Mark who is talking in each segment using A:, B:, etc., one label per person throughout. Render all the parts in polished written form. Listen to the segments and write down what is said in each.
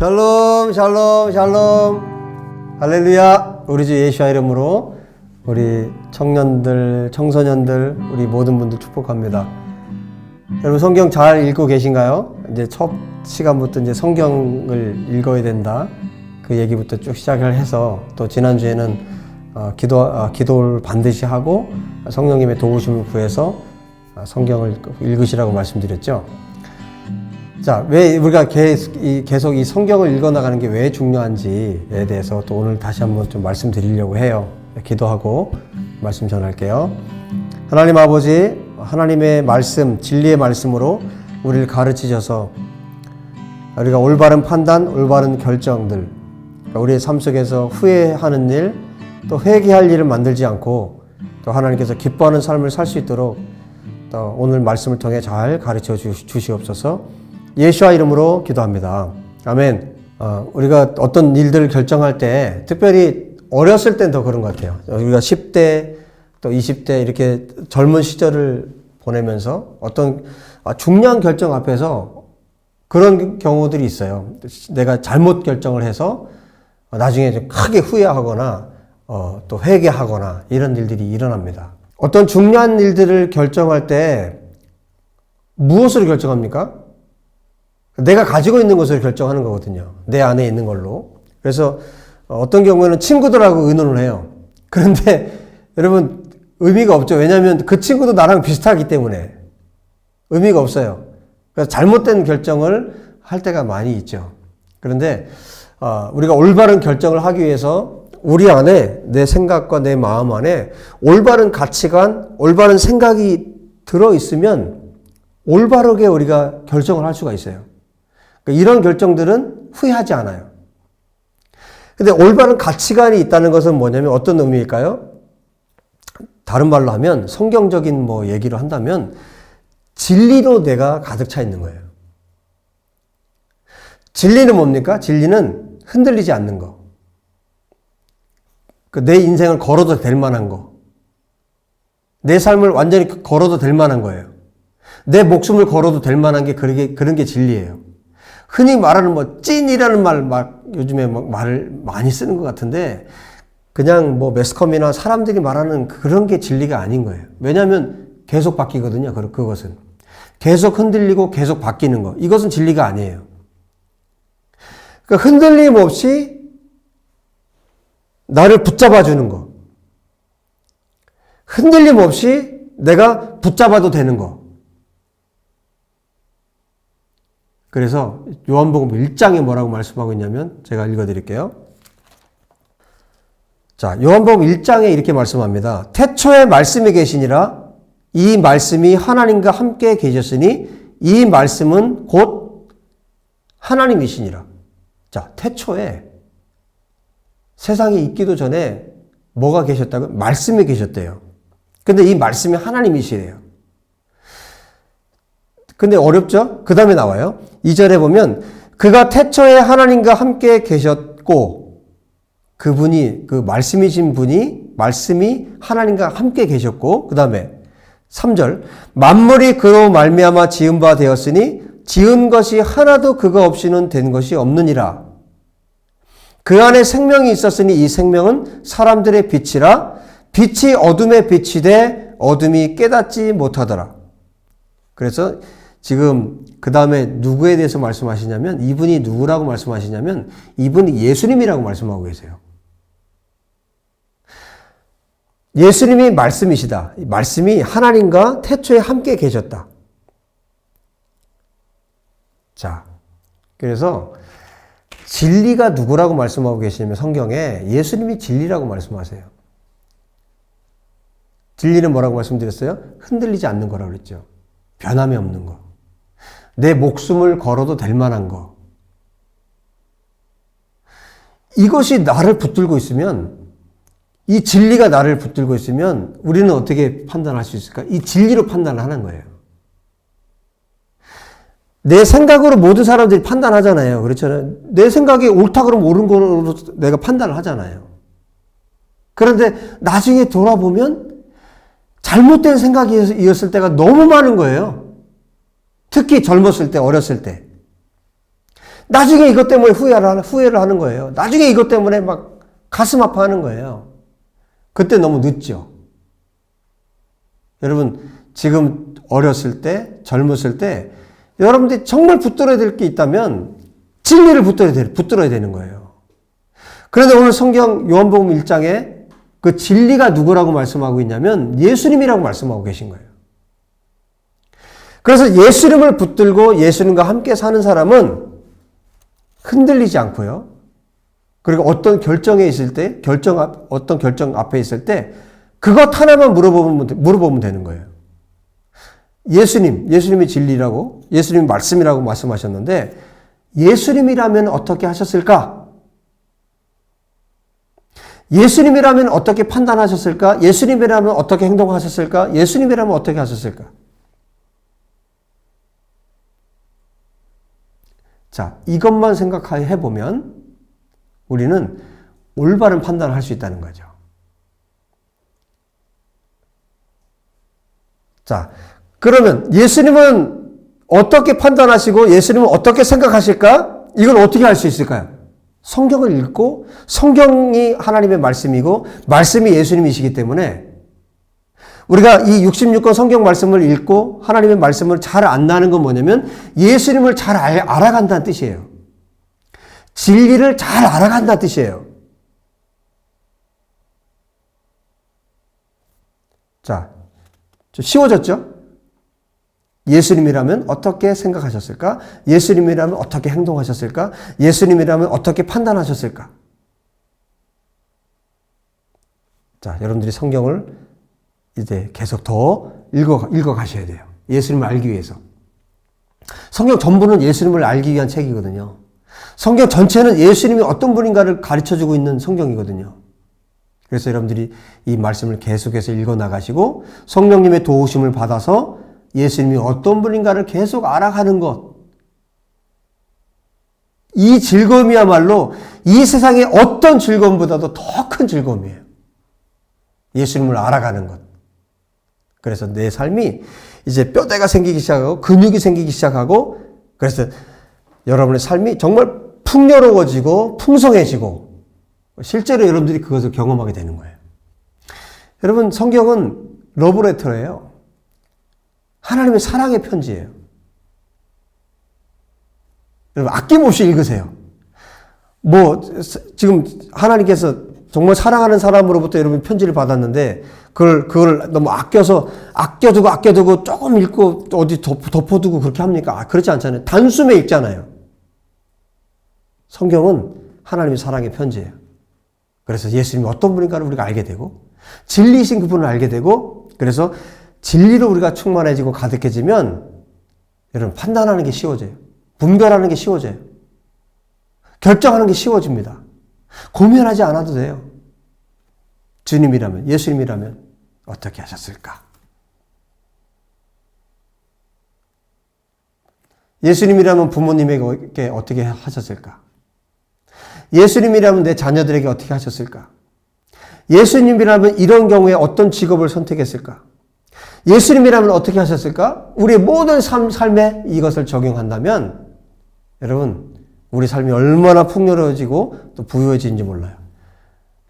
A: 샬롬 샬롬 샬롬 할렐루야. 우리 주 예수와 이름으로 우리 청년들 청소년들 우리 모든 분들 축복합니다. 여러분 성경 잘 읽고 계신가요? 이제 첫 시간부터 이제 성경을 읽어야 된다 그 얘기부터 쭉 시작을 해서 또 지난주에는 기도를 반드시 하고 성령님의 도우심을 구해서 성경을 읽으시라고 말씀드렸죠. 자, 왜 우리가 계속 이 성경을 읽어나가는 게 왜 중요한지에 대해서 또 오늘 다시 한번 좀 말씀드리려고 해요. 기도하고 말씀 전할게요. 하나님 아버지, 하나님의 말씀, 진리의 말씀으로 우리를 가르치셔서 우리가 올바른 판단, 올바른 결정들, 우리의 삶 속에서 후회하는 일, 또 회개할 일을 만들지 않고 또 하나님께서 기뻐하는 삶을 살 수 있도록 또 오늘 말씀을 통해 잘 가르쳐 주시옵소서. 예수와 이름으로 기도합니다. 아멘. 우리가 어떤 일들을 결정할 때 특별히 어렸을 땐 더 그런 것 같아요. 우리가 10대 또 20대 이렇게 젊은 시절을 보내면서 어떤 중요한 결정 앞에서 그런 경우들이 있어요. 내가 잘못 결정을 해서 나중에 좀 크게 후회하거나 또 회개하거나 이런 일들이 일어납니다. 어떤 중요한 일들을 결정할 때 무엇으로 결정합니까? 내가 가지고 있는 것을 결정하는 거거든요. 내 안에 있는 걸로. 그래서 어떤 경우에는 친구들하고 의논을 해요. 그런데 여러분 의미가 없죠. 왜냐하면 그 친구도 나랑 비슷하기 때문에 의미가 없어요. 그래서 잘못된 결정을 할 때가 많이 있죠. 그런데 우리가 올바른 결정을 하기 위해서 우리 안에 내 생각과 내 마음 안에 올바른 가치관, 올바른 생각이 들어있으면 올바르게 우리가 결정을 할 수가 있어요. 이런 결정들은 후회하지 않아요. 근데 올바른 가치관이 있다는 것은 뭐냐면 어떤 의미일까요? 다른 말로 하면 성경적인 얘기로 한다면 진리로 내가 가득 차 있는 거예요. 진리는 뭡니까? 진리는 흔들리지 않는 거. 내 인생을 걸어도 될 만한 거. 내 삶을 완전히 걸어도 될 만한 거예요. 내 목숨을 걸어도 될 만한 게 그런 게 진리예요. 흔히 말하는 찐이라는 요즘에 말을 많이 쓰는 것 같은데 그냥 매스컴이나 사람들이 말하는 그런 게 진리가 아닌 거예요. 왜냐하면 계속 바뀌거든요. 그것은. 계속 흔들리고 계속 바뀌는 거. 이것은 진리가 아니에요. 그러니까 흔들림 없이 나를 붙잡아 주는 거. 흔들림 없이 내가 붙잡아도 되는 거. 그래서 요한복음 1장에 뭐라고 말씀하고 있냐면 제가 읽어드릴게요. 자, 요한복음 1장에 이렇게 말씀합니다. 태초에 말씀이 계시니라 이 말씀이 하나님과 함께 계셨으니 이 말씀은 곧 하나님이시니라. 자, 태초에 세상이 있기도 전에 뭐가 계셨다고? 말씀이 계셨대요. 근데 이 말씀이 하나님이시래요. 근데 어렵죠? 그 다음에 나와요. 2절에 보면 그가 태초에 하나님과 함께 계셨고 그분이 그 말씀이신 분이 말씀이 하나님과 함께 계셨고 그 다음에 3절 만물이 그로 말미암아 지은 바 되었으니 지은 것이 하나도 그가 없이는 된 것이 없느니라. 그 안에 생명이 있었으니 이 생명은 사람들의 빛이라 빛이 어둠에 비치되 어둠이 깨닫지 못하더라. 그래서 지금 그 다음에 누구에 대해서 말씀하시냐면 이분이 누구라고 말씀하시냐면 이분이 예수님이라고 말씀하고 계세요. 예수님이 말씀이시다. 말씀이 하나님과 태초에 함께 계셨다. 자, 그래서 진리가 누구라고 말씀하고 계시냐면 성경에 예수님이 진리라고 말씀하세요. 진리는 뭐라고 말씀드렸어요? 흔들리지 않는 거라고 그랬죠. 변함이 없는 거. 내 목숨을 걸어도 될 만한 거. 이것이 나를 붙들고 있으면 이 진리가 나를 붙들고 있으면 우리는 어떻게 판단할 수 있을까? 이 진리로 판단을 하는 거예요. 내 생각으로 모든 사람들이 판단하잖아요. 그렇잖아요. 내 생각이 옳다 그러면 옳은 거로 내가 판단을 하잖아요. 그런데 나중에 돌아보면 잘못된 생각이었을 때가 너무 많은 거예요. 특히 젊었을 때, 어렸을 때. 나중에 이것 때문에 후회를 하는 거예요. 나중에 이것 때문에 막 가슴 아파하는 거예요. 그때 너무 늦죠. 여러분, 지금 어렸을 때, 젊었을 때 여러분들이 정말 붙들어야 될 게 있다면 진리를 붙들어야 되는 거예요. 그런데 오늘 성경 요한복음 1장에 그 진리가 누구라고 말씀하고 있냐면 예수님이라고 말씀하고 계신 거예요. 그래서 예수님을 붙들고 예수님과 함께 사는 사람은 흔들리지 않고요. 그리고 어떤 결정에 있을 때, 어떤 결정 앞에 있을 때 그것 하나만 물어보면 되는 거예요. 예수님이 진리라고, 예수님이 말씀이라고 말씀하셨는데 예수님이라면 어떻게 하셨을까? 예수님이라면 어떻게 판단하셨을까? 예수님이라면 어떻게 행동하셨을까? 예수님이라면 어떻게 하셨을까? 자, 이것만 생각해 보면 우리는 올바른 판단을 할 수 있다는 거죠. 자, 그러면 예수님은 어떻게 판단하시고 예수님은 어떻게 생각하실까? 이걸 어떻게 알 수 있을까요? 성경을 읽고 성경이 하나님의 말씀이고 말씀이 예수님이시기 때문에 우리가 이 66권 성경 말씀을 읽고 하나님의 말씀을 잘 안다는 건 뭐냐면 예수님을 잘 알아간다는 뜻이에요. 진리를 잘 알아간다는 뜻이에요. 자, 좀 쉬워졌죠? 예수님이라면 어떻게 생각하셨을까? 예수님이라면 어떻게 행동하셨을까? 예수님이라면 어떻게 판단하셨을까? 자, 여러분들이 성경을 이제 계속 더 읽어 가셔야 돼요. 예수님을 알기 위해서. 성경 전부는 예수님을 알기 위한 책이거든요. 성경 전체는 예수님이 어떤 분인가를 가르쳐주고 있는 성경이거든요. 그래서 여러분들이 이 말씀을 계속해서 읽어 나가시고 성령님의 도우심을 받아서 예수님이 어떤 분인가를 계속 알아가는 것. 이 즐거움이야말로 이 세상의 어떤 즐거움보다도 더 큰 즐거움이에요. 예수님을 알아가는 것. 그래서 내 삶이 이제 뼈대가 생기기 시작하고 근육이 생기기 시작하고 그래서 여러분의 삶이 정말 풍요로워지고 풍성해지고 실제로 여러분들이 그것을 경험하게 되는 거예요. 여러분, 성경은 러브레터예요. 하나님의 사랑의 편지예요. 여러분, 아낌없이 읽으세요. 지금 하나님께서 정말 사랑하는 사람으로부터 여러분 편지를 받았는데, 그걸 너무 아껴두고 조금 읽고 어디 덮어두고 그렇게 합니까? 그렇지 않잖아요. 단숨에 읽잖아요. 성경은 하나님의 사랑의 편지예요. 그래서 예수님이 어떤 분인가를 우리가 알게 되고, 진리이신 그분을 알게 되고, 그래서 진리로 우리가 충만해지고 가득해지면 여러분 판단하는 게 쉬워져요. 분별하는 게 쉬워져요. 결정하는 게 쉬워집니다. 고민하지 않아도 돼요. 주님이라면, 예수님이라면 어떻게 하셨을까? 예수님이라면 부모님에게 어떻게 하셨을까? 예수님이라면 내 자녀들에게 어떻게 하셨을까? 예수님이라면 이런 경우에 어떤 직업을 선택했을까? 예수님이라면 어떻게 하셨을까? 우리의 모든 삶에 이것을 적용한다면 여러분, 우리 삶이 얼마나 풍요로워지고 또 부유해지는지 몰라요.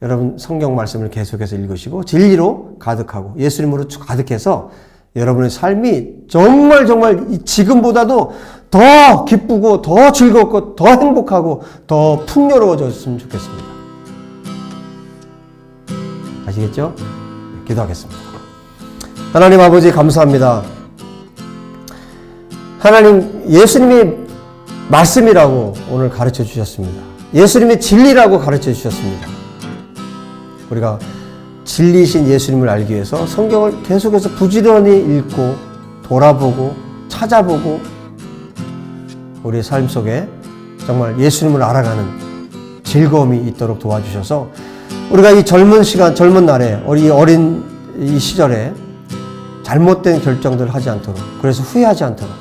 A: 여러분, 성경 말씀을 계속해서 읽으시고 진리로 가득하고 예수님으로 가득해서 여러분의 삶이 정말 지금보다도 더 기쁘고 더 즐겁고 더 행복하고 더 풍요로워졌으면 좋겠습니다. 아시겠죠? 기도하겠습니다. 하나님 아버지 감사합니다. 하나님, 예수님이 말씀이라고 오늘 가르쳐 주셨습니다. 예수님이 진리라고 가르쳐 주셨습니다. 우리가 진리이신 예수님을 알기 위해서 성경을 계속해서 부지런히 읽고 돌아보고 찾아보고 우리의 삶 속에 정말 예수님을 알아가는 즐거움이 있도록 도와주셔서 우리가 이 젊은 날에 어린 이 시절에 잘못된 결정들을 하지 않도록, 그래서 후회하지 않도록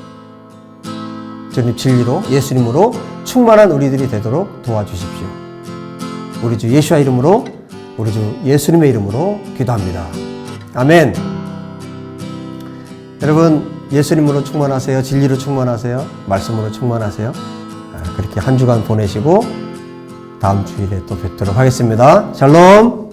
A: 주님 진리로 예수님으로 충만한 우리들이 되도록 도와주십시오. 우리 주 예수와 이름으로, 우리 주 예수님의 이름으로 기도합니다. 아멘. 여러분, 예수님으로 충만하세요. 진리로 충만하세요. 말씀으로 충만하세요. 그렇게 한 주간 보내시고 다음 주일에 또 뵙도록 하겠습니다. 샬롬.